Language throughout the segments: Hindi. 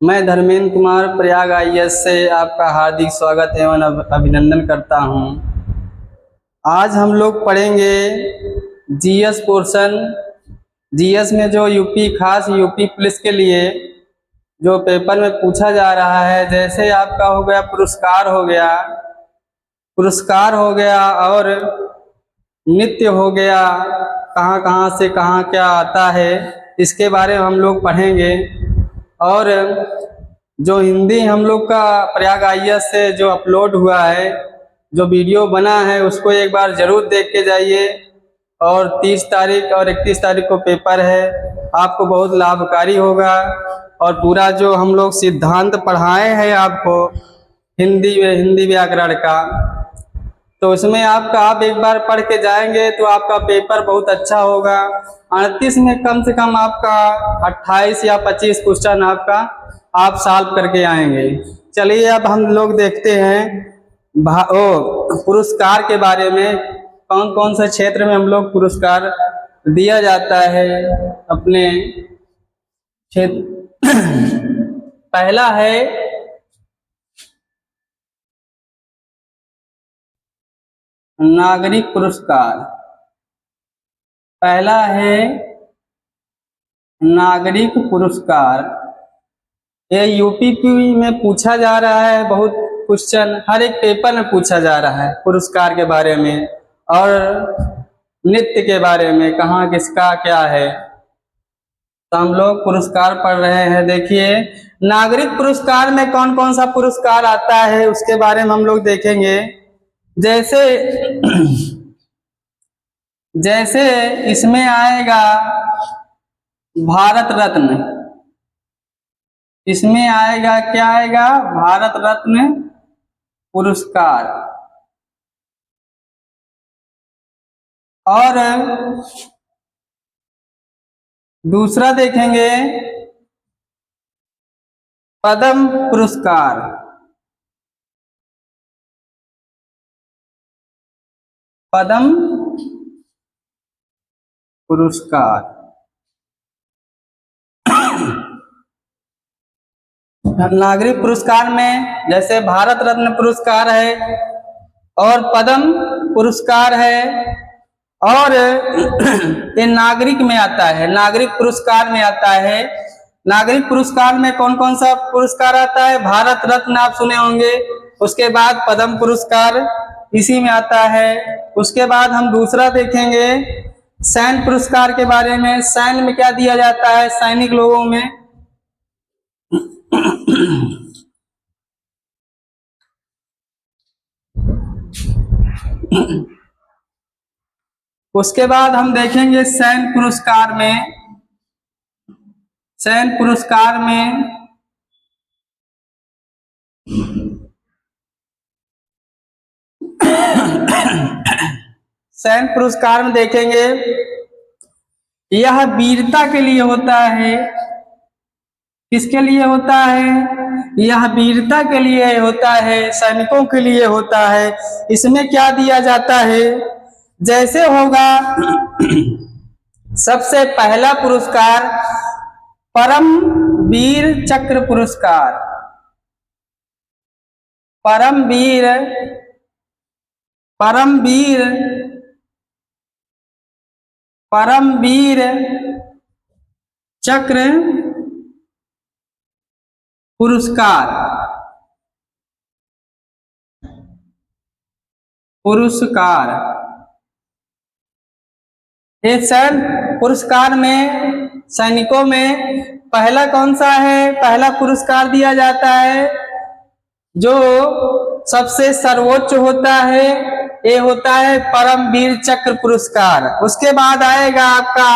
मैं धर्मेंद्र कुमार प्रयाग आईएएस से आपका हार्दिक स्वागत एवं अभिनंदन करता हूं। आज हम लोग पढ़ेंगे जीएस पोर्शन। जीएस में जो खास यूपी पुलिस के लिए जो पेपर में पूछा जा रहा है, जैसे आपका हो गया पुरस्कार हो गया और नित्य हो गया, कहाँ कहाँ से कहाँ क्या आता है, इसके बारे में हम लोग पढ़ेंगे। और जो हिंदी हम लोग का प्रयाग आईएएस से जो अपलोड हुआ है, जो वीडियो बना है, उसको एक बार ज़रूर देख के जाइए। और 30 तारीख और 31 तारीख को पेपर है, आपको बहुत लाभकारी होगा। और पूरा जो हम लोग सिद्धांत पढ़ाए हैं आपको हिंदी व्याकरण का, तो उसमें आप एक बार पढ़ के जाएंगे तो आपका पेपर बहुत अच्छा होगा। 38 में कम से कम आपका 28 या 25 क्वेश्चन आप सॉल्व करके आएंगे। चलिए अब हम लोग देखते हैं पुरस्कार के बारे में, कौन कौन से क्षेत्र में हम लोग पुरस्कार दिया जाता है अपने क्षेत्र। पहला है नागरिक पुरस्कार। पहला है नागरिक पुरस्कार। ये यूपी में पूछा जा रहा है, बहुत क्वेश्चन हर एक पेपर में पूछा जा रहा है पुरस्कार के बारे में और नृत्य के बारे में, कहाँ किसका क्या है। तो हम लोग पुरस्कार पढ़ रहे हैं। देखिए नागरिक पुरस्कार में कौन कौन सा पुरस्कार आता है उसके बारे में हम लोग देखेंगे। जैसे इसमें आएगा भारत रत्न। इसमें आएगा क्या आएगा? भारत रत्न पुरस्कार। और दूसरा देखेंगे पद्म पुरस्कार। पद्म पुरस्कार। नागरिक पुरस्कार में जैसे भारत रत्न पुरस्कार है और पद्म पुरस्कार है, और ये नागरिक में आता है, नागरिक पुरस्कार में आता है। नागरिक पुरस्कार में कौन कौन सा पुरस्कार आता है? भारत रत्न आप सुने होंगे, उसके बाद पद्म पुरस्कार इसी में आता है। उसके बाद हम दूसरा देखेंगे सैन्य पुरस्कार के बारे में। सैन्य में क्या दिया जाता है? सैनिक लोगों में उसके बाद हम देखेंगे सैन्य पुरस्कार में। सैन्य पुरस्कार में सैन्य पुरस्कार में देखेंगे यह वीरता के लिए होता है। किसके लिए होता है? यह वीरता के लिए होता है, सैनिकों के लिए होता है। इसमें क्या दिया जाता है? जैसे होगा सबसे पहला पुरस्कार परम वीर चक्र पुरस्कार। परम वीर चक्र पुरस्कार। ये सैन्य पुरस्कार में सैनिकों में पहला कौन सा है? पहला पुरस्कार दिया जाता है जो सबसे सर्वोच्च होता है, ये होता है परम वीर चक्र पुरस्कार। उसके बाद आएगा आपका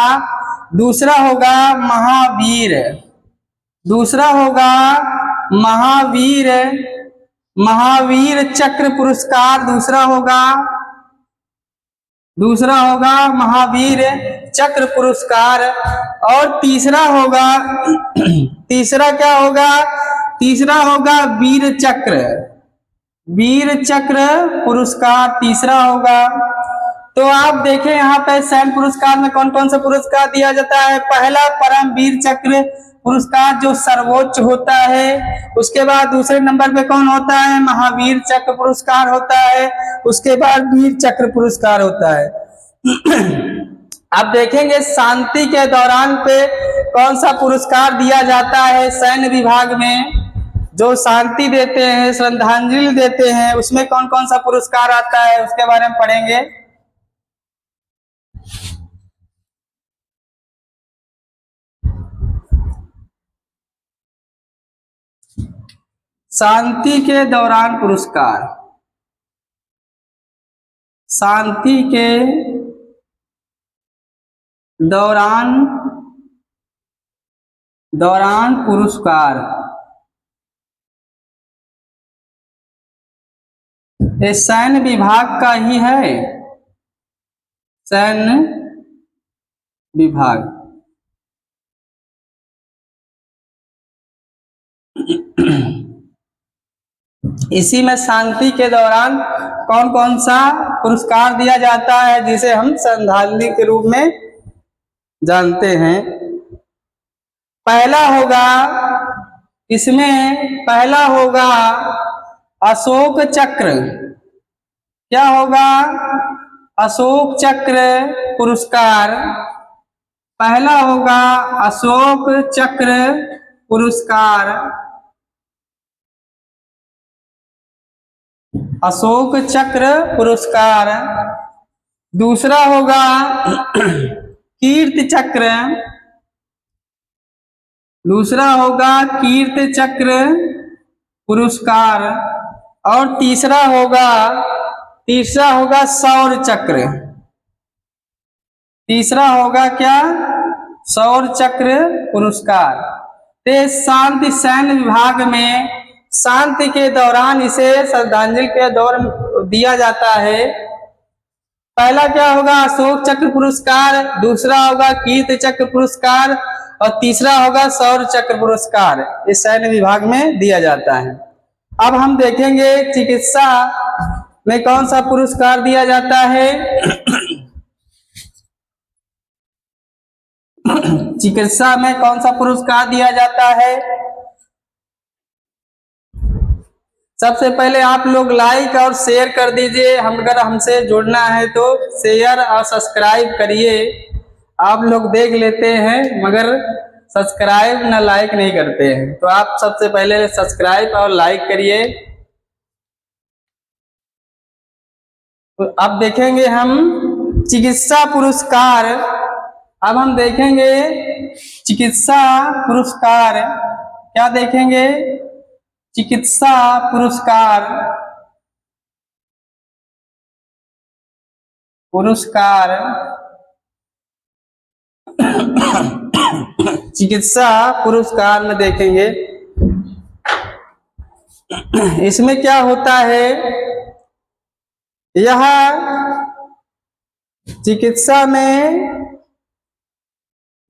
दूसरा होगा महावीर। दूसरा होगा महावीर चक्र पुरस्कार। दूसरा होगा महावीर चक्र पुरस्कार। और तीसरा क्या होगा? तीसरा होगा वीर चक्र पुरस्कार तीसरा होगा। तो आप देखें यहाँ पे सैन्य पुरस्कार में कौन कौन सा पुरस्कार दिया जाता है। पहला परम वीर चक्र पुरस्कार जो सर्वोच्च होता है। उसके बाद दूसरे नंबर पे कौन होता है? महावीर चक्र पुरस्कार होता है। उसके बाद वीर चक्र पुरस्कार होता है। अब देखेंगे शांति के दौरान पे कौन सा पुरस्कार दिया जाता है सैन्य विभाग में। जो शांति देते हैं, श्रद्धांजलि देते हैं, उसमें कौन कौन सा पुरस्कार आता है उसके बारे में पढ़ेंगे। शांति के दौरान पुरस्कार, शांति के दौरान पुरस्कार, ये सैन्य विभाग का ही है। सैन्य विभाग इसी में शांति के दौरान कौन कौन सा पुरस्कार दिया जाता है जिसे हम श्रद्धांजलि के रूप में जानते हैं। पहला होगा, इसमें पहला होगा अशोक चक्र। क्या होगा? अशोक चक्र पुरस्कार। पहला होगा अशोक चक्र पुरस्कार, अशोक चक्र पुरस्कार। दूसरा होगा कीर्ति चक्र, दूसरा होगा कीर्ति चक्र पुरस्कार। और तीसरा होगा शौर्य चक्र। तीसरा होगा क्या? शौर्य चक्र पुरस्कार। ते शांति सैन्य विभाग में शांति के दौरान इसे श्रद्धांजलि के दौर दिया जाता है। पहला क्या होगा? अशोक चक्र पुरस्कार, दूसरा होगा कीर्ति चक्र पुरस्कार और तीसरा होगा शौर्य चक्र पुरस्कार। इस सैन्य विभाग में दिया जाता है। अब हम देखेंगे चिकित्सा में कौन सा पुरस्कार दिया जाता है। चिकित्सा में कौन सा पुरस्कार दिया जाता है? सबसे पहले आप लोग लाइक और शेयर कर दीजिए। अगर हमसे जुड़ना है तो शेयर और सब्सक्राइब करिए। आप लोग देख लेते हैं मगर सब्सक्राइब ना लाइक नहीं करते हैं, तो आप सबसे पहले सब्सक्राइब और लाइक करिए। तो अब देखेंगे हम चिकित्सा पुरस्कार। अब हम देखेंगे चिकित्सा पुरस्कार। क्या देखेंगे? चिकित्सा पुरस्कार, पुरस्कार चिकित्सा पुरस्कार में देखेंगे। इसमें क्या होता है? यह चिकित्सा में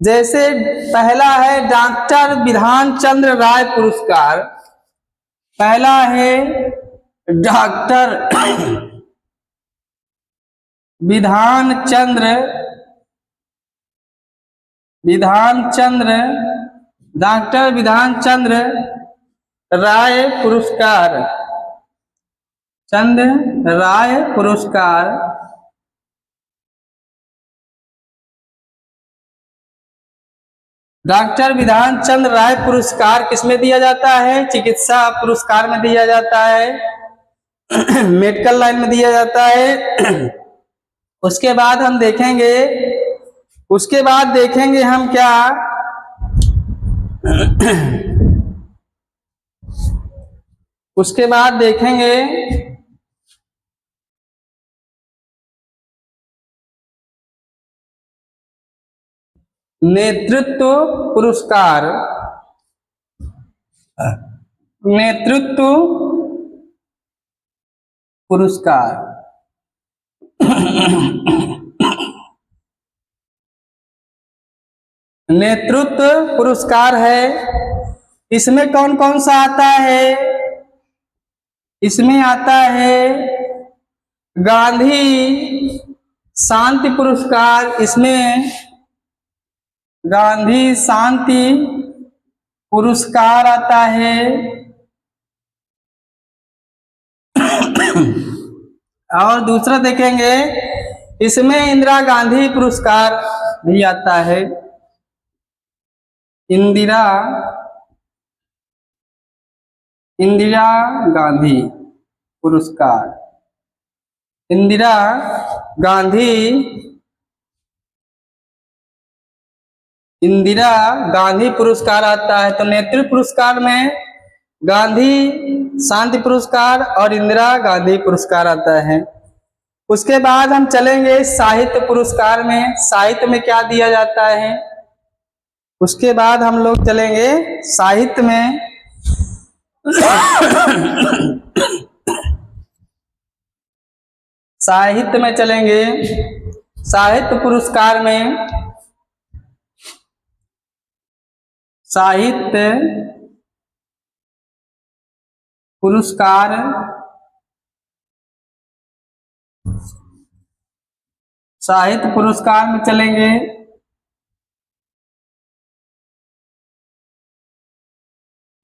जैसे पहला है डॉक्टर विधान चंद्र राय पुरस्कार। पहला है डॉक्टर विधान चंद्र डॉक्टर विधान चंद्र राय पुरस्कार, चंद्र राय पुरस्कार। डॉक्टर विधान चंद्र राय पुरस्कार किसमें दिया जाता है? चिकित्सा पुरस्कार में दिया जाता है, मेडिकल लाइन में दिया जाता है। उसके बाद हम देखेंगे, हम क्या? उसके बाद देखेंगे नेतृत्व पुरस्कार। नेतृत्व पुरस्कार नेतृत्व पुरस्कार है। इसमें कौन कौन सा आता है? इसमें आता है गांधी शांति पुरस्कार। इसमें गांधी शांति पुरस्कार आता है। और दूसरा देखेंगे, इसमें इंदिरा गांधी पुरस्कार भी आता है। इंदिरा गांधी पुरस्कार, इंदिरा गांधी पुरस्कार आता है। तो नेतृत्व पुरस्कार में गांधी शांति पुरस्कार और इंदिरा गांधी पुरस्कार आता है। उसके बाद हम चलेंगे साहित्य पुरस्कार में, साहित्य में क्या दिया जाता है। उसके बाद हम लोग चलेंगे साहित्य में। साहित्य में चलेंगे, साहित्य पुरस्कार में, साहित्य पुरस्कार में चलेंगे।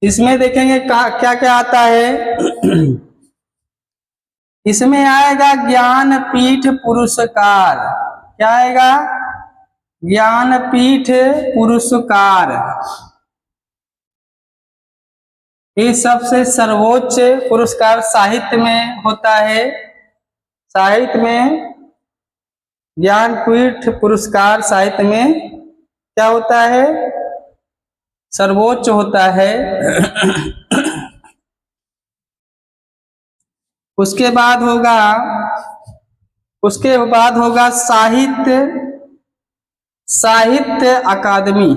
इसमें देखेंगे क्या क्या आता है। इसमें आएगा ज्ञानपीठ पुरस्कार। क्या आएगा? ज्ञानपीठ पुरस्कार। ये सबसे सर्वोच्च पुरस्कार साहित्य में होता है। साहित्य में ज्ञानपीठ पुरस्कार साहित्य में क्या होता है? सर्वोच्च होता है। उसके बाद होगा साहित्य अकादमी।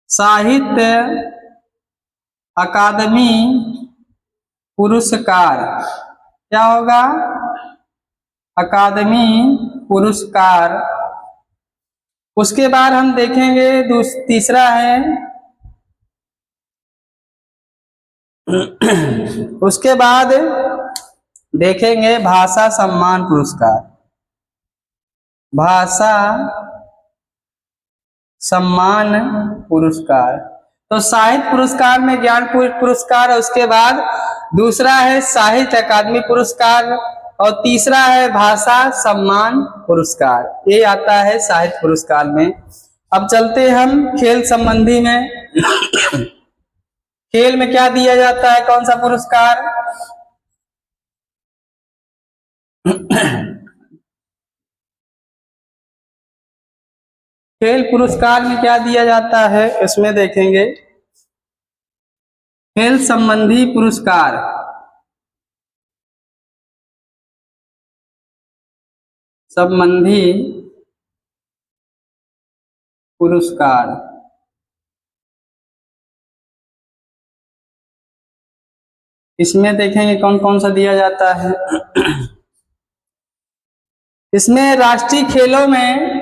साहित्य अकादमी पुरस्कार। क्या होगा? अकादमी पुरस्कार। उसके बाद हम देखेंगे तीसरा है, उसके बाद देखेंगे भाषा सम्मान पुरस्कार। भाषा सम्मान पुरस्कार। तो साहित्य पुरस्कार में ज्ञानपीठ पुरस्कार, उसके बाद दूसरा है साहित्य अकादमी पुरस्कार और तीसरा है भाषा सम्मान पुरस्कार। ये आता है साहित्य पुरस्कार में। अब चलते हम खेल संबंधी में। खेल में क्या दिया जाता है? कौन सा पुरस्कार? खेल पुरस्कार में क्या दिया जाता है इसमें देखेंगे। खेल संबंधी पुरस्कार, संबंधी पुरस्कार। इसमें देखेंगे कौन कौन सा दिया जाता है। इसमें राष्ट्रीय खेलों में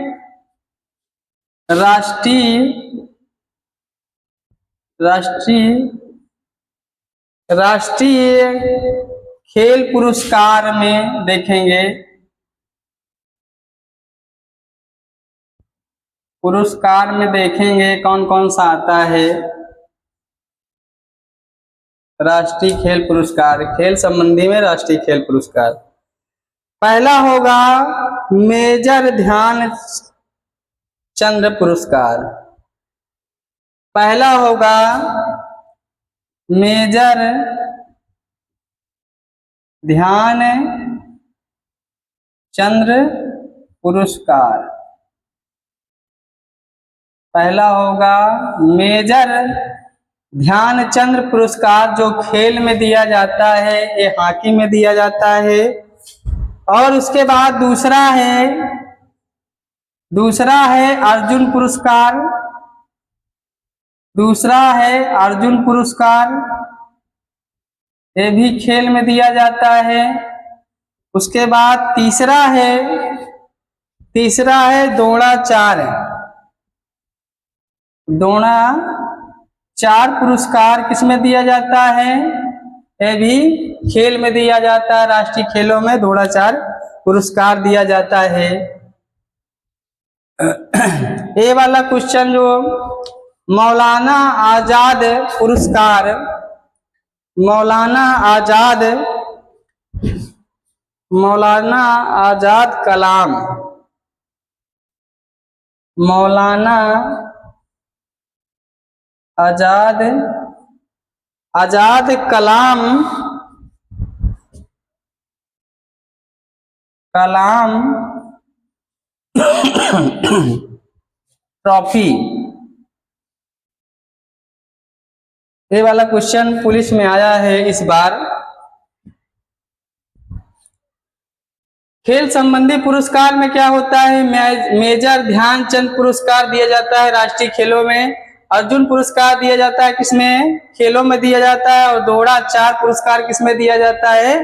राष्ट्रीय खेल पुरस्कार में देखेंगे, पुरस्कार में देखेंगे कौन कौन सा आता है। राष्ट्रीय खेल पुरस्कार, खेल संबंधी में राष्ट्रीय खेल पुरस्कार। पहला होगा मेजर ध्यानचंद पुरस्कार। पहला होगा मेजर ध्यानचंद पुरस्कार। पहला होगा मेजर ध्यानचंद पुरस्कार, जो खेल में दिया जाता है, ये हॉकी में दिया जाता है। और उसके बाद दूसरा है अर्जुन पुरस्कार। दूसरा है अर्जुन पुरस्कार, ये भी खेल में दिया जाता है। उसके बाद तीसरा है द्रोणाचार्य पुरस्कार। किसमें दिया जाता है? ये भी खेल में दिया जाता है। राष्ट्रीय खेलों में द्रोणाचार्य पुरस्कार दिया जाता है। ये वाला क्वेश्चन जो मौलाना आजाद पुरस्कार, मौलाना आजाद, मौलाना आजाद कलाम, मौलाना आजाद, आजाद कलाम, कलाम ट्रॉफी। ये वाला क्वेश्चन पुलिस में आया है इस बार। खेल संबंधी पुरस्कार में क्या होता है? मेजर ध्यानचंद पुरस्कार दिया जाता है राष्ट्रीय खेलों में। अर्जुन पुरस्कार दिया जाता है किसमें? खेलों में दिया जाता है। और द्रोणाचार्य पुरस्कार किसमें दिया जाता है?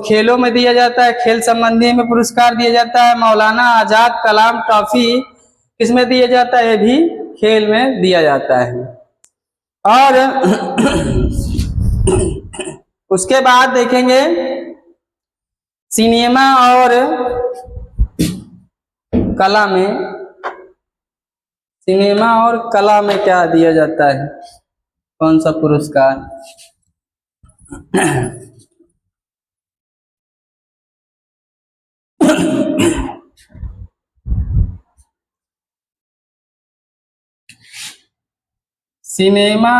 खेलों में दिया जाता है। खेल संबंधी में पुरस्कार दिया जाता है। मौलाना आजाद कलाम ट्रॉफी किसमें दिया जाता है? भी खेल में दिया जाता है। और उसके बाद देखेंगे सिनेमा और कला में, सिनेमा और कला में क्या दिया जाता है? कौन सा पुरस्कार? सिनेमा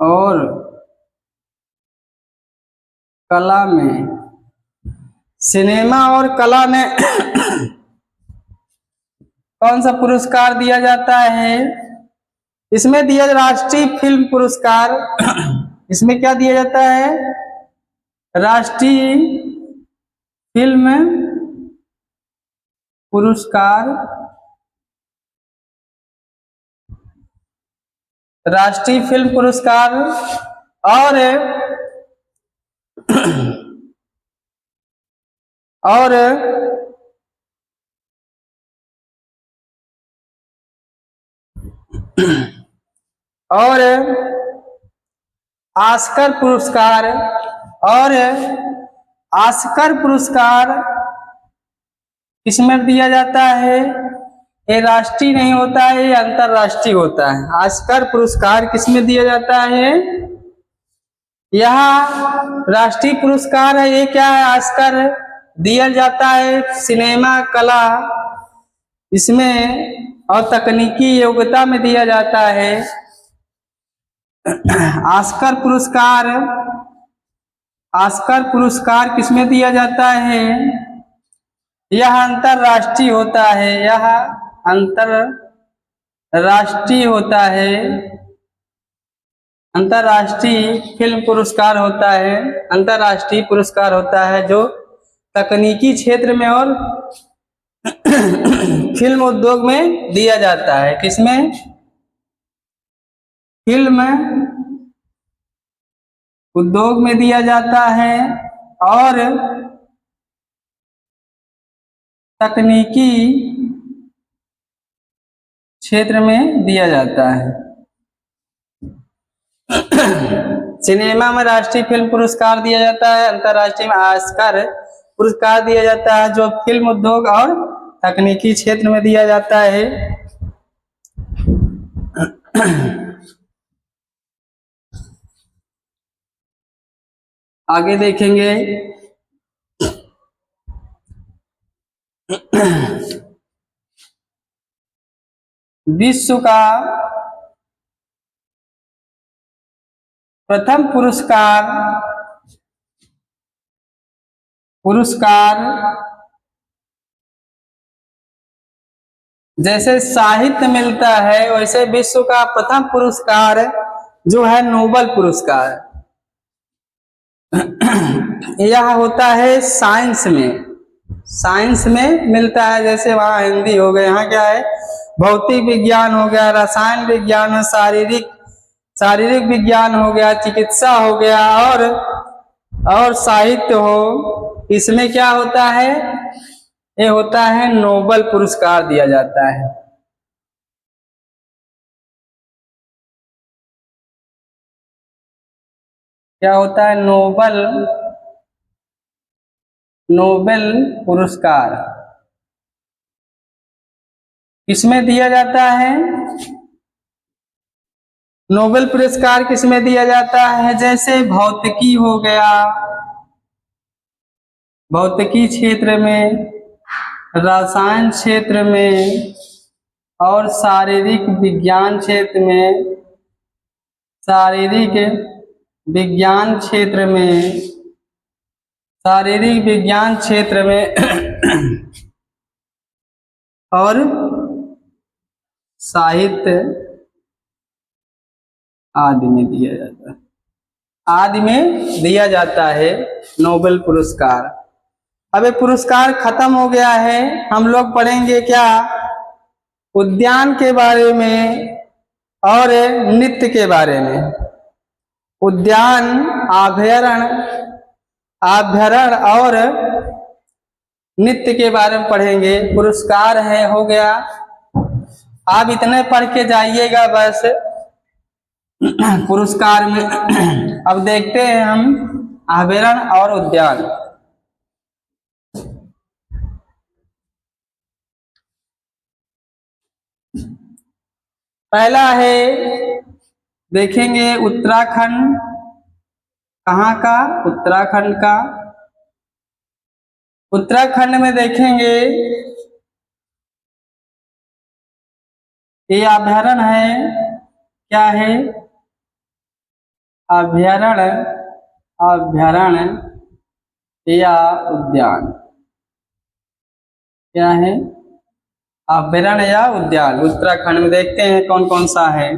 और कला में, सिनेमा और कला में कौन सा पुरस्कार दिया जाता है? इसमें दिया राष्ट्रीय फिल्म पुरस्कार। इसमें क्या दिया जाता है? राष्ट्रीय फिल्म पुरस्कार, राष्ट्रीय फिल्म पुरस्कार। और और ऑस्कर पुरस्कार। और ऑस्कर पुरस्कार किसमें दिया जाता है? ये राष्ट्रीय नहीं होता है, ये अंतरराष्ट्रीय होता है। ऑस्कर पुरस्कार किसमें दिया जाता है? यह राष्ट्रीय पुरस्कार है। ये क्या है? ऑस्कर दिया जाता है सिनेमा, कला इसमें और तकनीकी योग्यता में दिया जाता है। ऑस्कर पुरस्कार, ऑस्कर पुरस्कार किसमें दिया जाता है? यह अंतरराष्ट्रीय होता है, यह अंतरराष्ट्रीय होता है। अंतरराष्ट्रीय फिल्म पुरस्कार होता है, अंतरराष्ट्रीय पुरस्कार होता है जो तकनीकी क्षेत्र में और फिल्म उद्योग में दिया जाता है। किसमें? फिल्म उद्योग में दिया जाता है और तकनीकी क्षेत्र में दिया जाता है। सिनेमा में राष्ट्रीय फिल्म पुरस्कार दिया जाता है, अंतरराष्ट्रीय में ऑस्कर पुरस्कार दिया जाता है जो फिल्म उद्योग और तकनीकी क्षेत्र में दिया जाता है। आगे देखेंगे विश्व का प्रथम पुरस्कार जैसे साहित्य मिलता है वैसे विश्व का प्रथम पुरस्कार जो है नोबेल पुरस्कार। यह होता है साइंस में, साइंस में मिलता है। जैसे वहाँ हिंदी हो गया, यहाँ क्या है? भौतिक विज्ञान हो गया, रसायन विज्ञान हो, शारीरिक विज्ञान हो गया, चिकित्सा हो गया और साहित्य हो, इसमें क्या होता है, ये होता है नोबेल पुरस्कार दिया जाता है। क्या होता है, नोबेल पुरस्कार किसमें दिया जाता है, नोबेल पुरस्कार किसमें दिया जाता है, जैसे भौतिकी हो गया, भौतिकी क्षेत्र में, रसायन क्षेत्र में, और शारीरिक विज्ञान क्षेत्र में, शारीरिक विज्ञान क्षेत्र में, शारीरिक विज्ञान क्षेत्र में और साहित्य आदि में दिया जाता है, आदि में दिया जाता है नोबेल पुरस्कार। अब ये पुरस्कार खत्म हो गया है, हम लोग पढ़ेंगे क्या, उद्यान के बारे में और नृत्य के बारे में। उद्यान, अभ्यारण्य और नृत्य के बारे में पढ़ेंगे। पुरस्कार है, हो गया, आप इतने पढ़ के जाइएगा बस पुरस्कार में। अब देखते हैं हम अभ्यारण्य और उद्यान। पहला है, देखेंगे उत्तराखंड, कहाँ का, उत्तराखंड का। उत्तराखंड में देखेंगे ये अभ्यारण्य है, क्या है, अभ्यारण्य, अभ्यारण्य या उद्यान, क्या है, अभ्यारण्य या उद्यान। उत्तराखंड में देखते हैं कौन कौन सा है।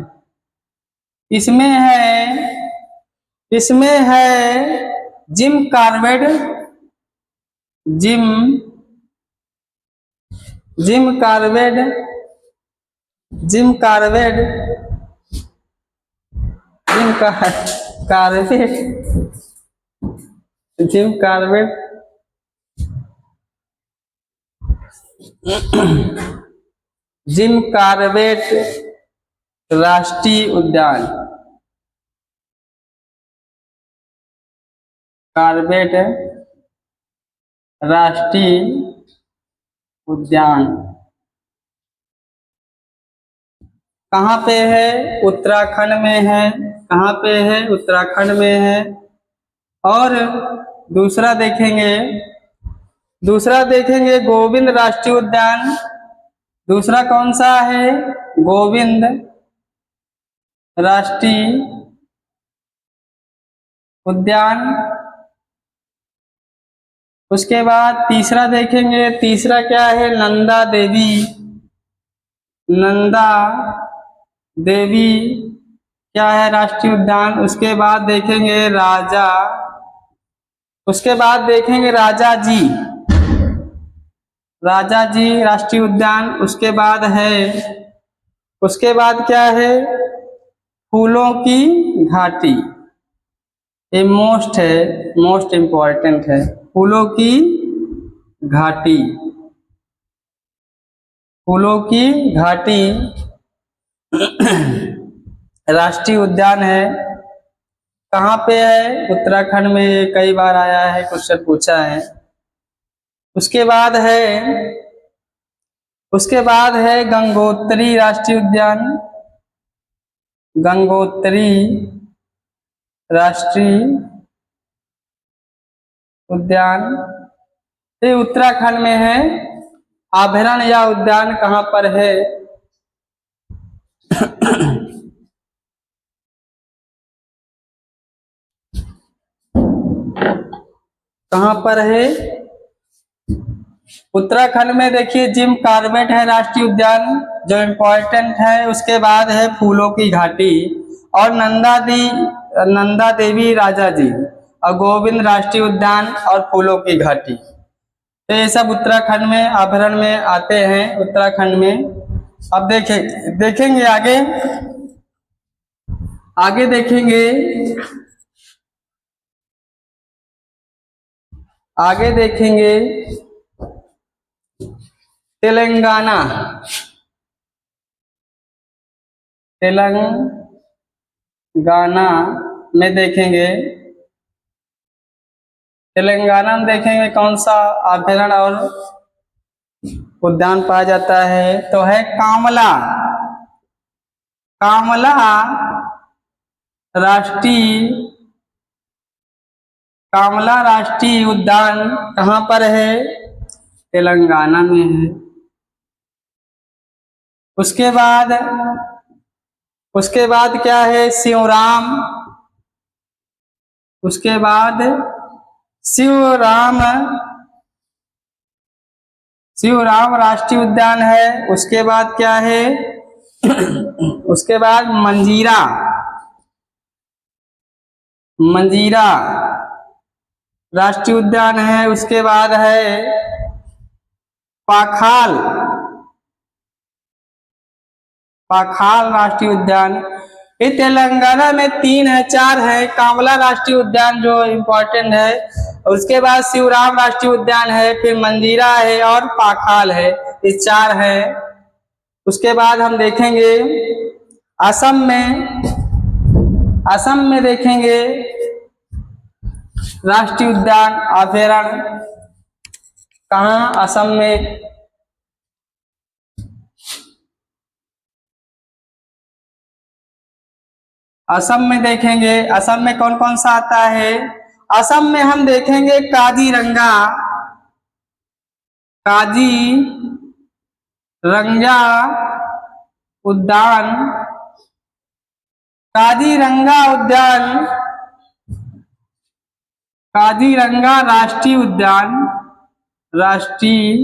इसमें है Jim Corbett, Jim Corbett, Jim Corbett, Jim Corbett, Jim Corbett, Jim Corbett राष्ट्रीय उद्यान, कॉर्बेट राष्ट्रीय उद्यान कहाँ पे है, उत्तराखंड में है। कहाँ पे है, उत्तराखंड में है। और दूसरा देखेंगे गोविंद राष्ट्रीय उद्यान। दूसरा कौन सा है, गोविंद राष्ट्रीय उद्यान। उसके बाद तीसरा देखेंगे, तीसरा क्या है, नंदा देवी क्या है, राष्ट्रीय उद्यान। उसके बाद देखेंगे राजा जी राष्ट्रीय उद्यान। उसके बाद क्या है, फूलों की घाटी, ये मोस्ट इम्पॉर्टेंट है, फूलों की घाटी। फूलों की घाटी राष्ट्रीय उद्यान है। कहाँ पे है, उत्तराखंड में, कई बार आया है, क्वेश्चन पूछा है। उसके बाद है गंगोत्री राष्ट्रीय उद्यान, गंगोत्री राष्ट्रीय उद्यान, ये उत्तराखंड में है। अभ्यारण्य या उद्यान कहाँ पर है, कहाँ पर है, उत्तराखंड में। देखिए जिम कॉर्बेट है राष्ट्रीय उद्यान जो इम्पोर्टेंट है। उसके बाद है फूलों की घाटी और नंदा देवी राजा जी और गोविंद राष्ट्रीय उद्यान और फूलों की घाटी। तो ये सब उत्तराखंड में अभ्यारण्य में आते हैं, उत्तराखंड में। अब देखेंगे आगे देखेंगे आगे देखेंगे तेलंगाना। तेलंगाना में देखेंगे, तेलंगाना में देखेंगे कौन सा अभयारण्य और उद्यान पाया जाता है, तो है कामला। कामला राष्ट्रीय कामला राष्ट्रीय उद्यान कहाँ पर है? तेलंगाना में है। उसके बाद क्या है? शिवराम। उसके बाद शिवराम शिवराम राष्ट्रीय उद्यान है। उसके बाद क्या है? उसके बाद मंजीरा। मंजीरा राष्ट्रीय उद्यान है। उसके बाद है पाखाल। पाखाल राष्ट्रीय उद्यान। ये तेलंगाना में 3 है, 4 है। कामला राष्ट्रीय उद्यान जो इम्पोर्टेंट है, उसके बाद शिवराम राष्ट्रीय उद्यान है, फिर मंजीरा है और पाखाल है। ये 4 है। उसके बाद हम देखेंगे असम में देखेंगे राष्ट्रीय उद्यान अभयारण्य कहाँ? असम में असम में देखेंगे। असम में कौन कौन सा आता है? असम में हम देखेंगे काजीरंगा। काजीरंगा उद्यान। काजीरंगा उद्यान, काजीरंगा राष्ट्रीय उद्यान, राष्ट्रीय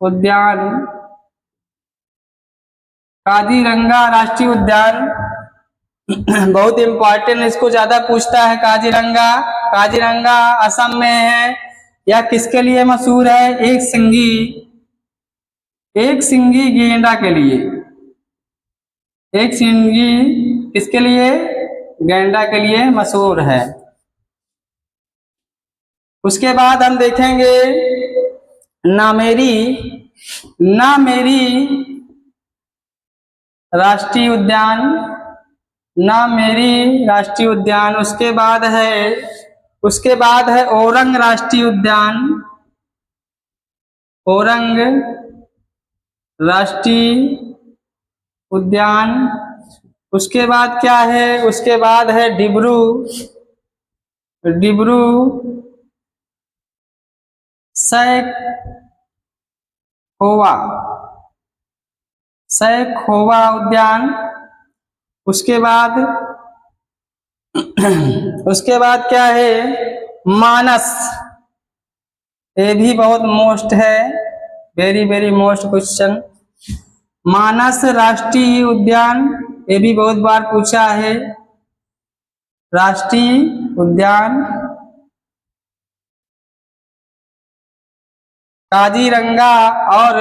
उद्यान, काजीरंगा राष्ट्रीय उद्यान बहुत इंपॉर्टेंट, इसको ज्यादा पूछता है। काजीरंगा असम में है। यह किसके लिए मशहूर है? एक सिंगी गैंडा के लिए। एक सिंगी किसके लिए? गैंडा के लिए मशहूर है। उसके बाद हम देखेंगे नामेरी राष्ट्रीय उद्यान। नामेरी राष्ट्रीय उद्यान। उसके बाद है ओरंग राष्ट्रीय उद्यान। ओरंग राष्ट्रीय उद्यान। उसके बाद क्या है? उसके बाद है डिब्रू सैखोवा उद्यान। उसके बाद क्या है? मानस। ये भी बहुत मोस्ट है, वेरी वेरी मोस्ट क्वेश्चन। मानस राष्ट्रीय उद्यान, ये भी बहुत बार पूछा है। राष्ट्रीय उद्यान। काजीरंगा और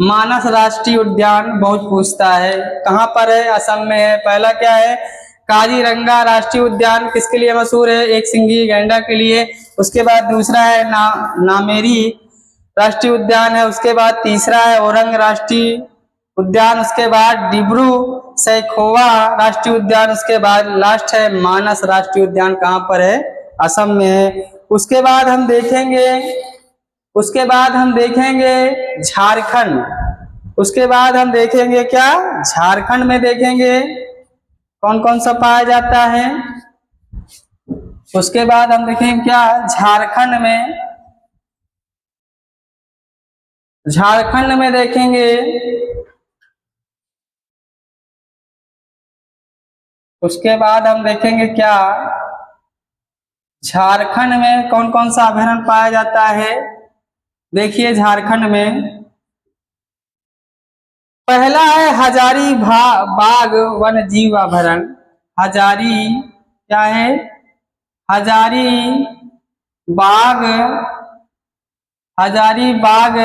मानस राष्ट्रीय उद्यान बहुत पूछता है। कहाँ पर है? असम में है। पहला क्या है? काजीरंगा राष्ट्रीय उद्यान किसके लिए मशहूर है? एक सिंगी गैंडा के लिए। उसके बाद दूसरा है नामेरी राष्ट्रीय उद्यान है। उसके बाद तीसरा है ओरंग राष्ट्रीय उद्यान। उसके बाद डिब्रू सैखोवा राष्ट्रीय उद्यान। उसके बाद लास्ट है मानस राष्ट्रीय उद्यान। कहाँ पर है? असम में है। उसके बाद हम देखेंगे झारखंड। उसके बाद हम देखेंगे क्या? झारखंड में देखेंगे कौन कौन सा पाया जाता है। उसके बाद हम देखेंगे क्या? झारखंड में देखेंगे। उसके बाद हम देखेंगे क्या? झारखंड में कौन कौन सा अभयारण्य पाया जाता है। देखिए झारखंड में पहला है हजारी बाग वन्य जीव अभयारण्य। क्या है? हजारी बाग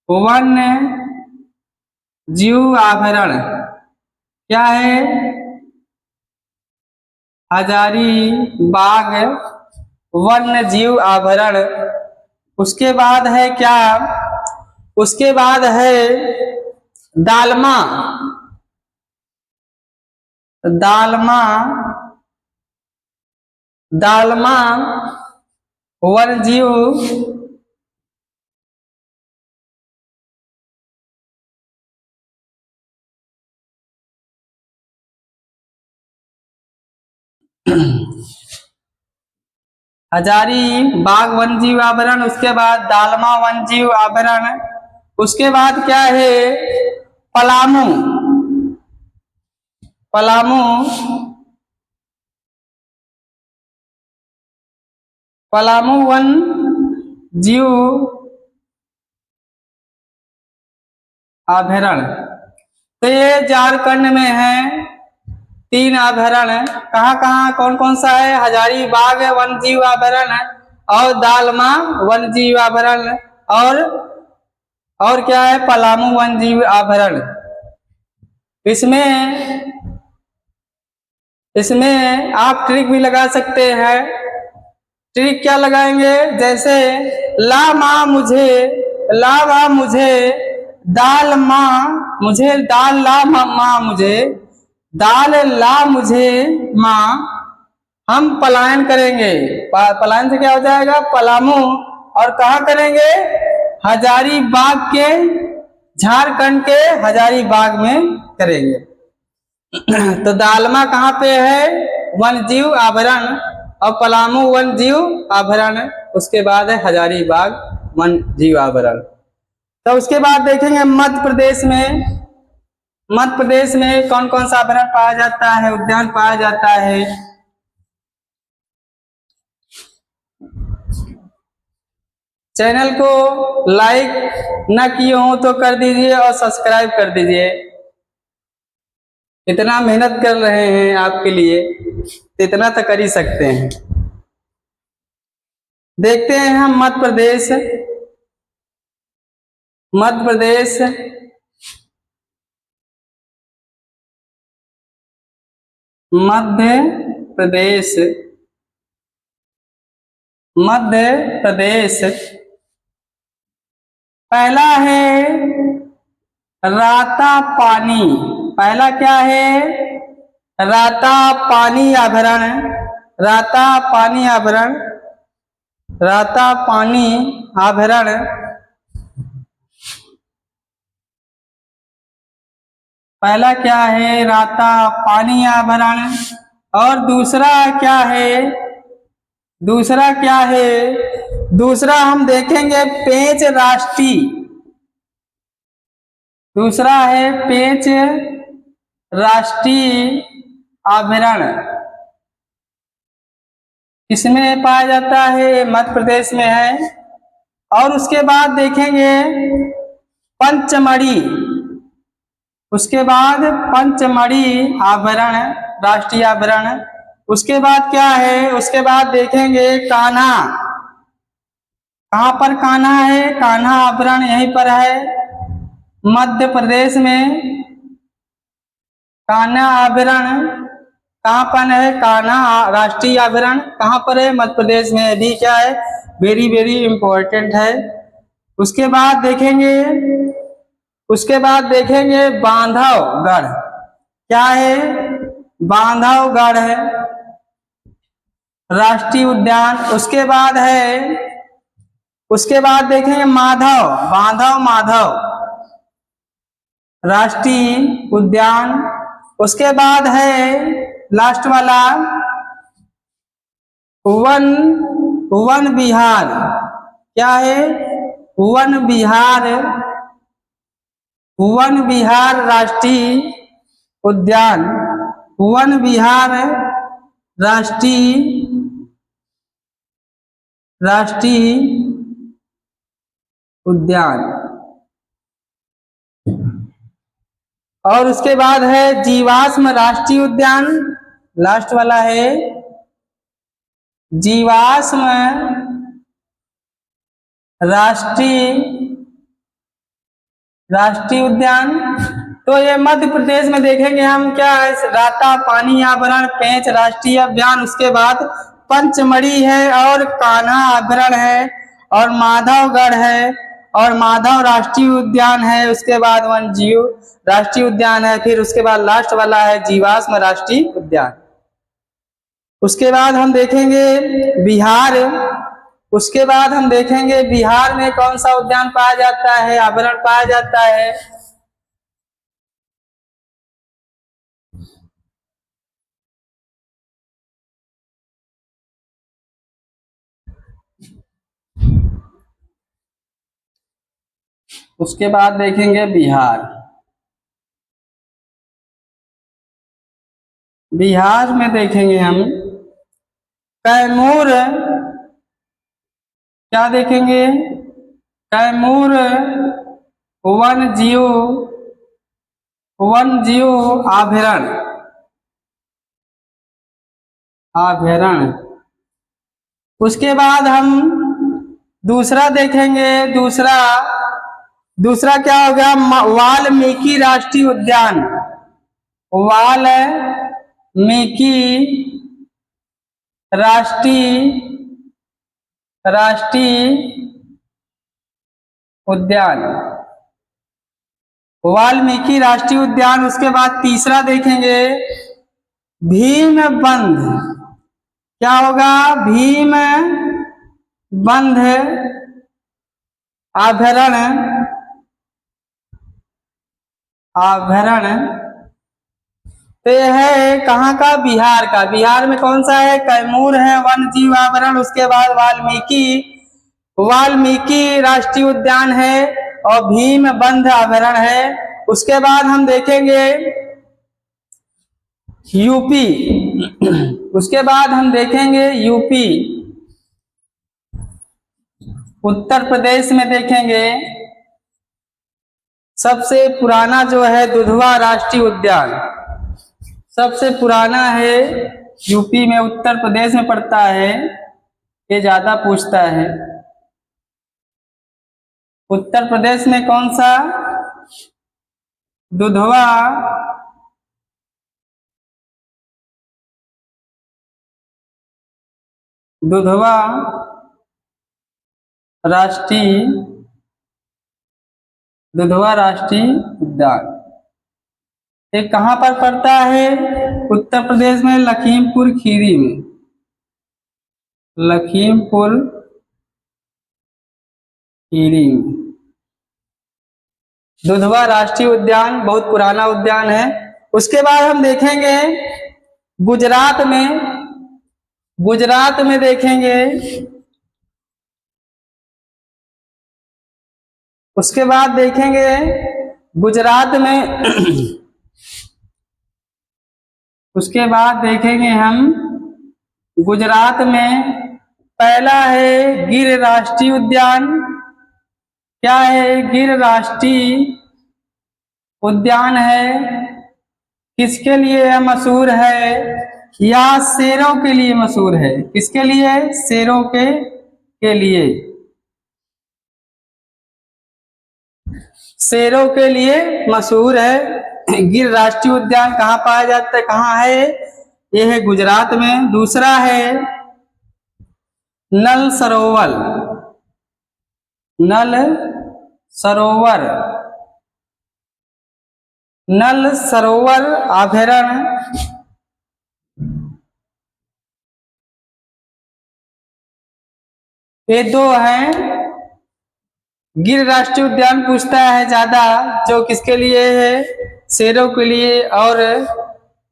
वन्य जीव अभयारण्य क्या है? हजारीबाग वन्य जीव अभयारण्य। उसके बाद है क्या, उसके बाद है दालमा, दालमा, दालमा वन्य जीव हजारीबाग वन्यजीव अभयारण्य, उसके बाद दालमा वन्यजीव अभयारण्य। उसके बाद क्या है, पलामू, पलामू, पलामू वन्यजीव अभयारण्य। तो ये झारखंड में है 3 अभयारण्य। कहाँ कहाँ कौन कौन सा है, हजारीबाग वन्यजीव अभयारण्य और दालमा वन्यजीव अभयारण्य और क्या है, पलामू वन्यजीव अभयारण्य। इसमें आप ट्रिक भी लगा सकते हैं। ट्रिक क्या लगाएंगे, जैसे ला माँ मुझे, ला माँ मुझे, दाल माँ मुझे, दाल ला माँ मुझे, दाल ला मुझे माँ, हम पलायन करेंगे। पलायन से क्या हो जाएगा, पलामू। और कहाँ करेंगे, हजारीबाग के, झारखंड के हजारीबाग में करेंगे। तो दालमा कहाँ पे है, वन्यजीव अभयारण्य, और पलामू वन्यजीव अभयारण्य। उसके बाद है हजारीबाग वन्यजीव अभयारण्य। तो उसके बाद देखेंगे मध्य प्रदेश में, मध्य प्रदेश में कौन कौन सा अभयारण्य पाया जाता है, उद्यान पाया जाता है। चैनल को लाइक ना किए हो तो कर दीजिए और सब्सक्राइब कर दीजिए। इतना मेहनत कर रहे हैं आपके लिए, तो इतना तो कर ही सकते हैं। देखते हैं हम मध्य प्रदेश, मध्य प्रदेश, मध्य प्रदेश, मध्य प्रदेश। पहला है रातापानी, पहला क्या है, रातापानी अभयारण्य, रातापानी अभयारण्य, रातापानी अभयारण्य। पहला क्या है, रातापानी अभयारण्य। और दूसरा क्या है, दूसरा क्या है, दूसरा हम देखेंगे पेंच राष्ट्रीय, दूसरा है पेंच राष्ट्रीय अभयारण्य। किसमें पाया जाता है, मध्य प्रदेश में है। और उसके बाद देखेंगे पंचमढ़ी, उसके बाद पंचमढ़ी अभयारण्य, राष्ट्रीय अभयारण्य। उसके बाद क्या है, उसके बाद देखेंगे कान्हा, कहाँ पर कान्हा है, कान्हा अभयारण्य यहीं पर है मध्य प्रदेश में। कान्हा अभयारण्य कहाँ पर है, कान्हा राष्ट्रीय अभयारण्य कहाँ पर है, मध्य प्रदेश में। भी क्या है, वेरी वेरी इंपॉर्टेंट है। उसके बाद देखेंगे, उसके बाद देखेंगे बांधवगढ़, क्या है, बांधवगढ़ है राष्ट्रीय उद्यान। उसके बाद है, उसके बाद देखेंगे माधव, बांधव माधव राष्ट्रीय उद्यान। उसके बाद है लास्ट वाला वन विहार, क्या है, वन विहार, वन विहार राष्ट्रीय उद्यान, वन विहार राष्ट्रीय उद्यान। और उसके बाद है जीवाश्म राष्ट्रीय उद्यान, लास्ट वाला है जीवाश्म राष्ट्रीय उद्यान। तो ये मध्य प्रदेश में देखेंगे हम, क्या है, राता, पानी, आभरण, पेंच राष्ट्रीय उद्यान, उसके बाद पंचमढ़ी है और कान्हा आभरण है और माधवगढ़ है और माधव राष्ट्रीय उद्यान है, उसके बाद वन्यजीव राष्ट्रीय उद्यान है, फिर उसके बाद लास्ट वाला है जीवाश्म राष्ट्रीय उद्यान। उसके बाद हम देखेंगे बिहार। उसके बाद हम देखेंगे बिहार में कौन सा उद्यान पाया जाता है, आभरण पाया जाता है। उसके बाद देखेंगे बिहार। बिहार में देखेंगे हम कैमूर, क्या देखेंगे, कैमूर वन्यजीव आभरण, आभरण। उसके बाद हम दूसरा देखेंगे, दूसरा दूसरा क्या हो गया, वाल्मीकि राष्ट्रीय उद्यान, वाल्मीकि राष्ट्रीय उद्यान, वाल्मीकि राष्ट्रीय उद्यान। उसके बाद तीसरा देखेंगे भीम बंध, क्या होगा, भीम बंध आभरण, आभरण। तो यह है कहाँ का, बिहार का। बिहार में कौन सा है, कैमूर है वन्यजीव आभरण, उसके बाद वाल्मीकि राष्ट्रीय उद्यान है और भीम बंध आभरण है। उसके बाद हम देखेंगे यूपी। उसके बाद हम देखेंगे यूपी। उत्तर प्रदेश में देखेंगे सबसे पुराना जो है दुधवा राष्ट्रीय उद्यान, सबसे पुराना है, यूपी में, उत्तर प्रदेश में पड़ता है, ये ज्यादा पूछता है। उत्तर प्रदेश में कौन सा, दुधवा दुधवा राष्ट्रीय दुधवा राष्ट्रीय उद्यान। ये कहाँ पर पड़ता है, उत्तर प्रदेश में, लखीमपुर खीरी में, लखीमपुर खीरी में दुधवा राष्ट्रीय उद्यान, बहुत पुराना उद्यान है। उसके बाद हम देखेंगे गुजरात में, गुजरात में देखेंगे, उसके बाद देखेंगे गुजरात में उसके बाद देखेंगे हम गुजरात में पहला है गिर राष्ट्रीय उद्यान, क्या है, गिर राष्ट्रीय उद्यान है। किसके लिए यह मशहूर है, या शेरों के लिए मशहूर है, किसके लिए, शेरों के लिए, शेरों के लिए मशहूर है। गिर राष्ट्रीय उद्यान कहाँ पाया जाता है, कहाँ है, यह है गुजरात में। दूसरा है नल सरोवर, नल सरोवर, नल सरोवर आभरण, ये दो हैं। गिर राष्ट्रीय उद्यान पूछता है ज्यादा, जो किसके लिए है, शेरों के लिए, और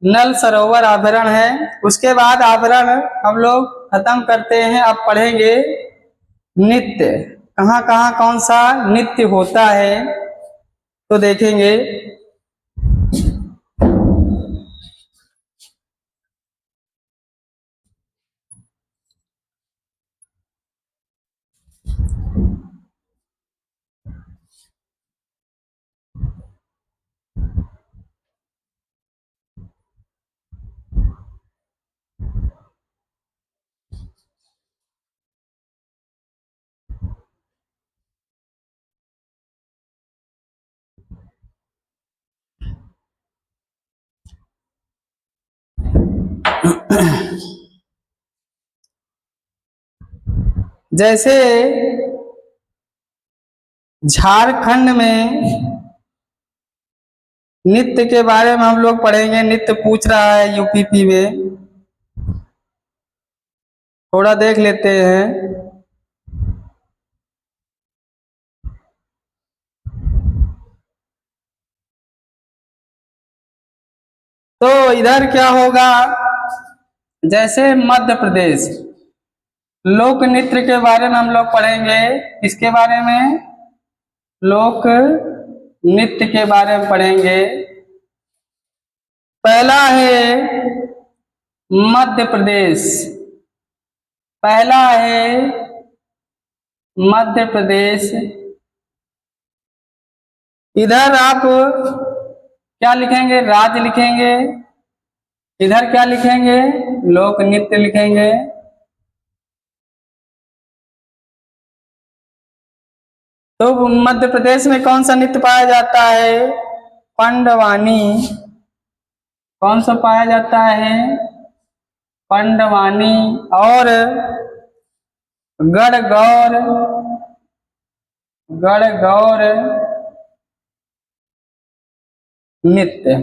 नल सरोवर आभरण है। उसके बाद आभरण हम लोग खत्म करते हैं। अब पढ़ेंगे नृत्य, कहाँ कहाँ कौन सा नृत्य होता है, तो देखेंगे। जैसे झारखंड में नृत्य के बारे में हम लोग पढ़ेंगे। नृत्य पूछ रहा है यूपीपी में, थोड़ा देख लेते हैं। तो इधर क्या होगा, जैसे मध्य प्रदेश लोक नृत्य के बारे में हम लोग पढ़ेंगे। इसके बारे में लोक नृत्य के बारे में पढ़ेंगे। पहला है मध्य प्रदेश, पहला है मध्य प्रदेश। इधर आप क्या लिखेंगे, राज्य लिखेंगे। इधर क्या लिखेंगे, लोक नृत्य लिखेंगे। तो मध्य प्रदेश में कौन सा नृत्य पाया जाता है, पंडवानी। कौन सा पाया जाता है, पंडवानी। और गणगौर, गणगौर नृत्य।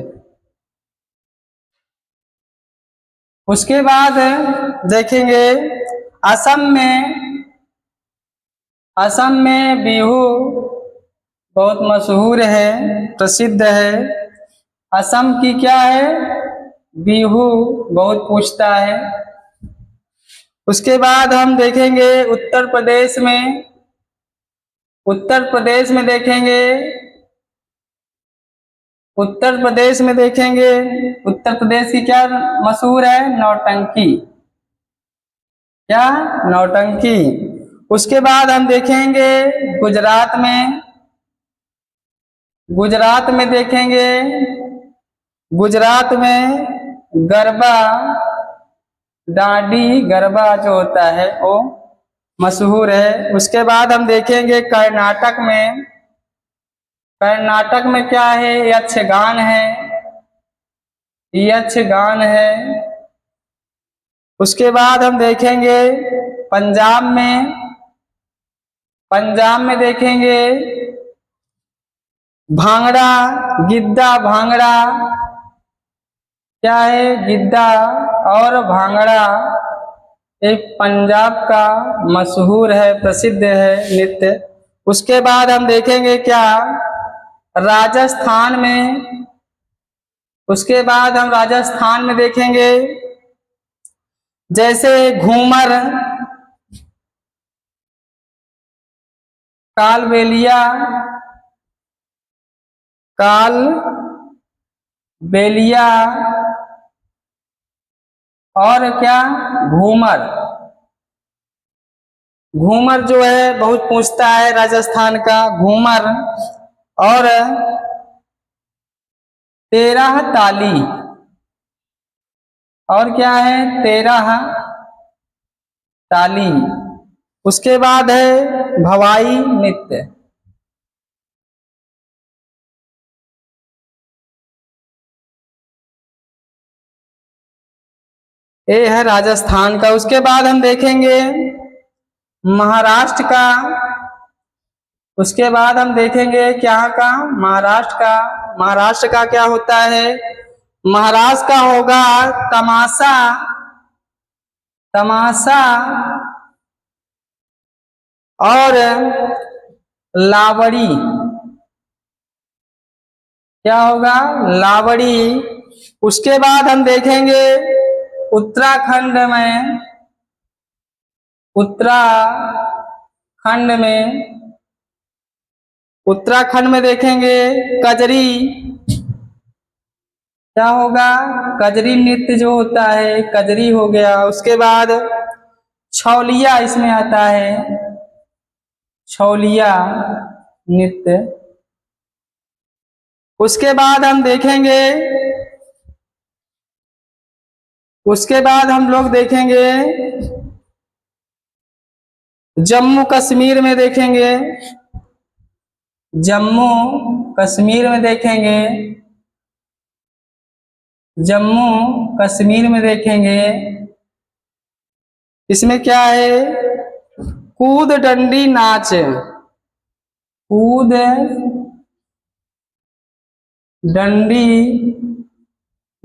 उसके बाद देखेंगे असम में बिहू बहुत मशहूर है, प्रसिद्ध है। असम की क्या है, बिहू बहुत पूछता है। उसके बाद हम देखेंगे उत्तर प्रदेश में, उत्तर प्रदेश में देखेंगे, उत्तर प्रदेश में देखेंगे। उत्तर प्रदेश की क्या मशहूर है, नौटंकी। क्या, नौटंकी। उसके बाद हम देखेंगे गुजरात में, गुजरात में देखेंगे, गुजरात में गरबा, डांडी गरबा जो होता है वो मशहूर है। उसके बाद हम देखेंगे कर्नाटक में, कर्नाटक में क्या है, यक्षगान है, यक्षगान है। उसके बाद हम देखेंगे पंजाब में, पंजाब में देखेंगे भांगड़ा, गिद्दा भांगड़ा। क्या है, गिद्दा और भांगड़ा एक पंजाब का मशहूर है, प्रसिद्ध है नृत्य। उसके बाद हम देखेंगे क्या, राजस्थान में, उसके बाद हम राजस्थान में देखेंगे जैसे घूमर, कालबेलिया, कालबेलिया और क्या, घूमर। घूमर जो है बहुत पूछता है राजस्थान का, घूमर। और 13 ताली, और क्या है, 13 ताली। उसके बाद है भवाई नृत्य। ये है राजस्थान का। उसके बाद हम देखेंगे महाराष्ट्र का। उसके बाद हम देखेंगे क्या का, महाराष्ट्र का। महाराष्ट्र का क्या होता है, महाराष्ट्र का होगा तमाशा, तमाशा और लावड़ी। क्या होगा, लावड़ी। उसके बाद हम देखेंगे उत्तराखंड में, उत्तराखंड में, उत्तराखंड में देखेंगे कजरी। क्या होगा, कजरी नृत्य जो होता है, कजरी हो गया। उसके बाद छौलिया इसमें आता है, छौलिया नृत्य। उसके बाद हम देखेंगे, उसके बाद हम लोग देखेंगे जम्मू कश्मीर में देखेंगे, जम्मू कश्मीर में देखेंगे, जम्मू कश्मीर में देखेंगे। इसमें क्या है, कूद डंडी नाच, कूद डंडी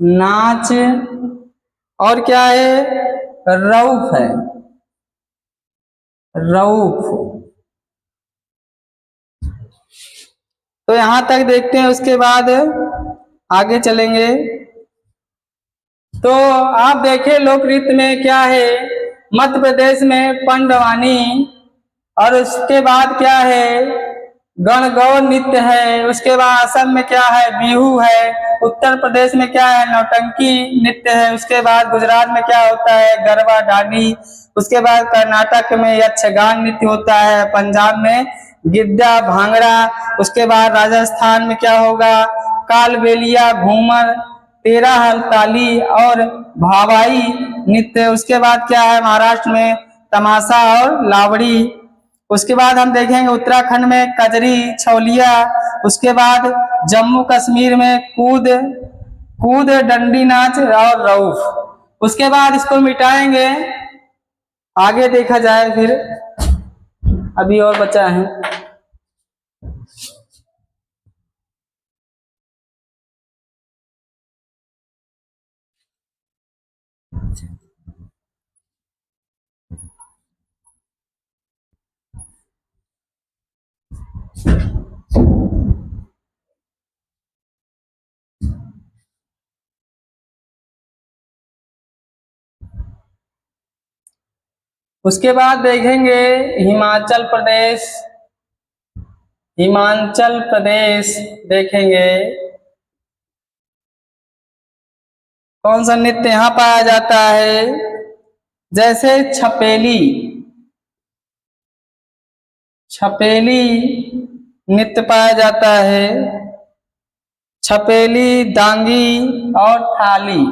नाच, और क्या है, रऊफ है, रऊफ। तो यहां तक देखते हैं, उसके बाद आगे चलेंगे। तो आप देखें लोक नृत्य में क्या है, मध्य प्रदेश में पंडवानी, और उसके बाद क्या है, गणगौर नृत्य है। उसके बाद असम में क्या है, बिहू है। उत्तर प्रदेश में क्या है, नौटंकी नृत्य है। उसके बाद गुजरात में क्या होता है, गरबा डांडी। उसके बाद कर्नाटक में यक्षगान नृत्य होता है। पंजाब में गिद्दा भांगड़ा। उसके बाद राजस्थान में क्या होगा, कालबेलिया, घूमर, तेरह हलताली और भावाई नृत्य। उसके बाद क्या है, महाराष्ट्र में तमाशा और लावड़ी। उसके बाद हम देखेंगे उत्तराखंड में कजरी, छौलिया। उसके बाद जम्मू कश्मीर में कूद कूद डंडी नाच और रऊफ। उसके बाद इसको मिटाएंगे, आगे देखा जाए फिर, अभी और बचा है। उसके बाद देखेंगे हिमाचल प्रदेश, हिमाचल प्रदेश देखेंगे कौन सा नृत्य यहाँ पाया जाता है, जैसे छपेली, छपेली नृत्य पाया जाता है। छपेली, दांगी और थाली,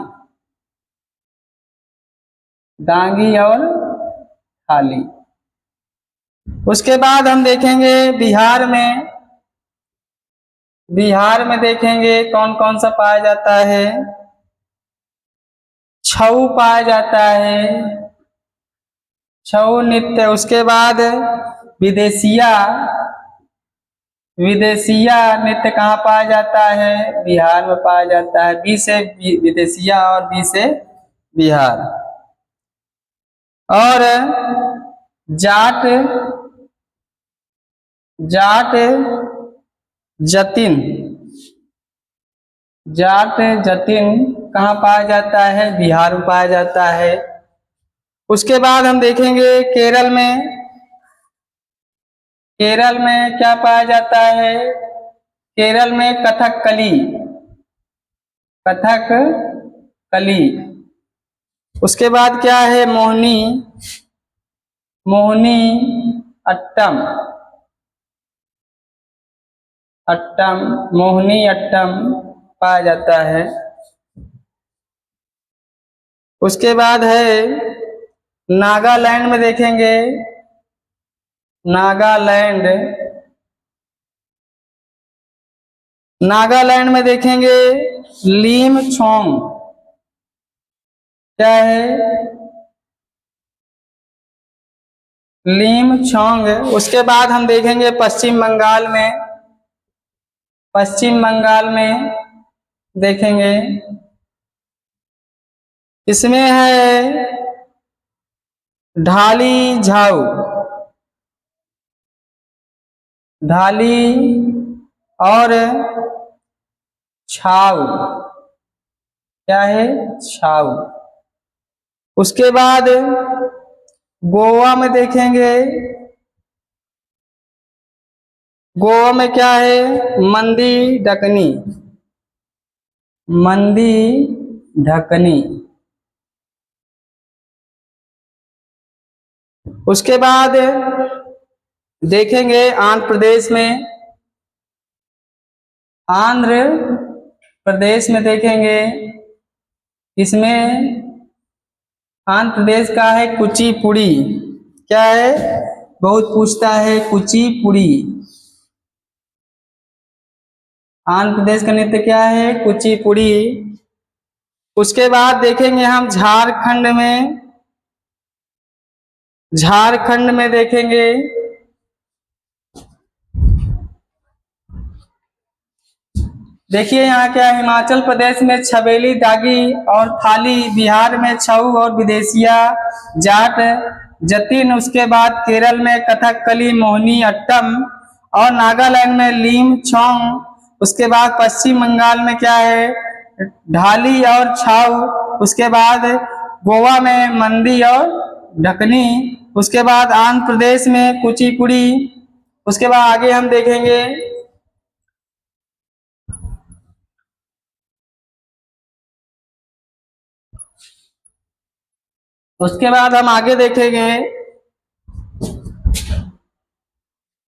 दांगी और थाली। उसके बाद हम देखेंगे बिहार में, बिहार में देखेंगे कौन कौन सा पाया जाता है। छऊ पाया जाता है, छऊ नृत्य। उसके बाद विदेशिया, विदेशिया नृत्य कहाँ पाया जाता है, बिहार में पाया जाता है। बी से विदेशिया और बी से बिहार। और जाट, जाट जतिन, जाट जतिन कहाँ पाया जाता है, बिहार में पाया जाता है। उसके बाद हम देखेंगे केरल में, केरल में क्या पाया जाता है, केरल में कथकली, कथकली। उसके बाद क्या है, मोहिनी, मोहिनी अट्टम, अट्टम, मोहिनी अट्टम पाया जाता है। उसके बाद है नागालैंड में देखेंगे, नागालैंड, नागालैंड में देखेंगे लीम छोंग, क्या है, लीम छोंग। उसके बाद हम देखेंगे पश्चिम बंगाल में, पश्चिम बंगाल में देखेंगे, इसमें है ढाली झाऊ, ढाली और छाऊ, क्या है, छाऊ। उसके बाद गोवा में देखेंगे, गोवा में क्या है, मंदी ढकनी, मंदी ढकनी। उसके बाद देखेंगे आंध्र प्रदेश में, आंध्र प्रदेश में देखेंगे, इसमें आंध्र प्रदेश का है कुचिपुड़ी, क्या है, बहुत पूछता है, कुचिपुड़ी। आंध्र प्रदेश का नृत्य क्या है, कुचिपुड़ी। उसके बाद देखेंगे हम झारखंड में, झारखंड में देखेंगे देखिए यहाँ क्या है, हिमाचल प्रदेश में छबेली दागी और थाली, बिहार में छऊ और विदेशिया जाट जतिन, उसके बाद केरल में कथकली, मोहिनी अट्टम और नागालैंड में लीम छोंग, उसके बाद पश्चिम बंगाल में क्या है ढाली और छाऊ, उसके बाद गोवा में मंदी और ढकनी, उसके बाद आंध्र प्रदेश में कुचिपुड़ी, उसके बाद आगे हम देखेंगे उसके बाद हम आगे देखेंगे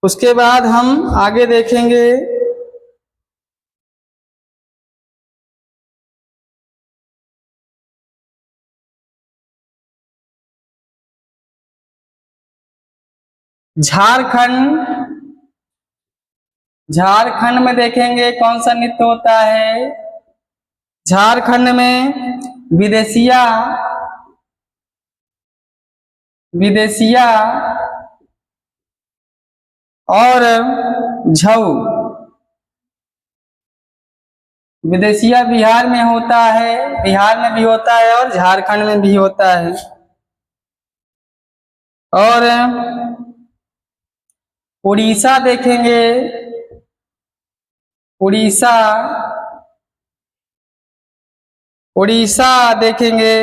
उसके बाद हम आगे देखेंगे झारखंड। झारखंड में देखेंगे कौन सा नृत्य होता है। झारखंड में विदेशिया विदेशिया और झऊ। विदेशिया बिहार में होता है, बिहार में भी होता है और झारखंड में भी होता है। और उड़ीसा देखेंगे, उड़ीसा उड़ीसा देखेंगे,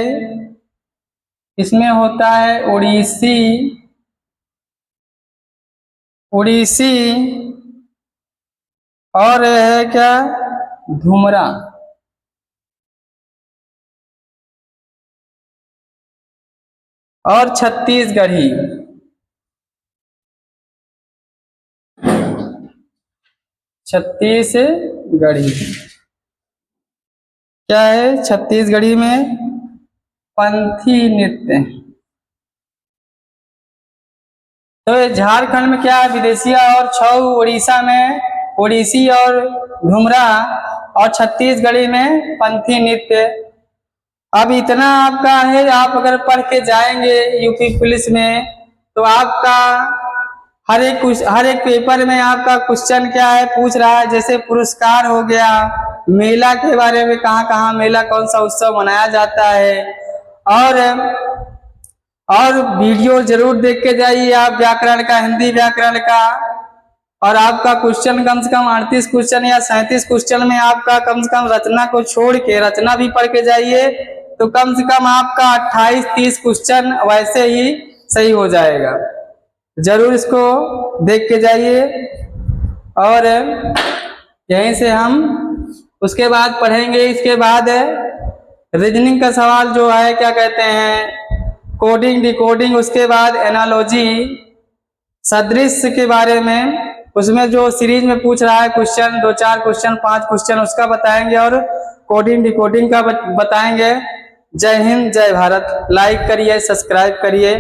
इसमें होता है उड़ीसी उड़ीसी और है क्या घुमरा। और छत्तीसगढ़ी। छत्तीसगढ़ी क्या है, छत्तीसगढ़ी में पंथी नृत्य। तो झारखंड में क्या है विदेशिया और छऊ, उड़ीसा में ओडिसी और घुमरा और छत्तीसगढ़ी में पंथी नृत्य। अब इतना आपका है, आप अगर पढ़ के जाएंगे यूपी पुलिस में तो आपका हर एक पेपर में आपका क्वेश्चन क्या है पूछ रहा है, जैसे पुरस्कार हो गया, मेला के बारे में कहाँ कहाँ मेला कौन सा उत्सव मनाया जाता है, और वीडियो जरूर देख के जाइए आप व्याकरण का, हिंदी व्याकरण का। और आपका क्वेश्चन कम से कम 38 क्वेश्चन या 37 क्वेश्चन में आपका कम से कम रचना को छोड़ के रचना भी पढ़ के जाइए तो कम से कम आपका 28-30 क्वेश्चन वैसे ही सही हो जाएगा। जरूर इसको देख के जाइए। और यहीं से हम उसके बाद पढ़ेंगे, इसके बाद रीजनिंग का सवाल जो है क्या कहते हैं कोडिंग डिकोडिंग, उसके बाद एनालॉजी सदृश के बारे में, उसमें जो सीरीज में पूछ रहा है क्वेश्चन 2-4 क्वेश्चन 5 क्वेश्चन उसका बताएंगे और कोडिंग डिकोडिंग का बताएंगे। जय हिंद, जय भारत। लाइक करिए, सब्सक्राइब करिए।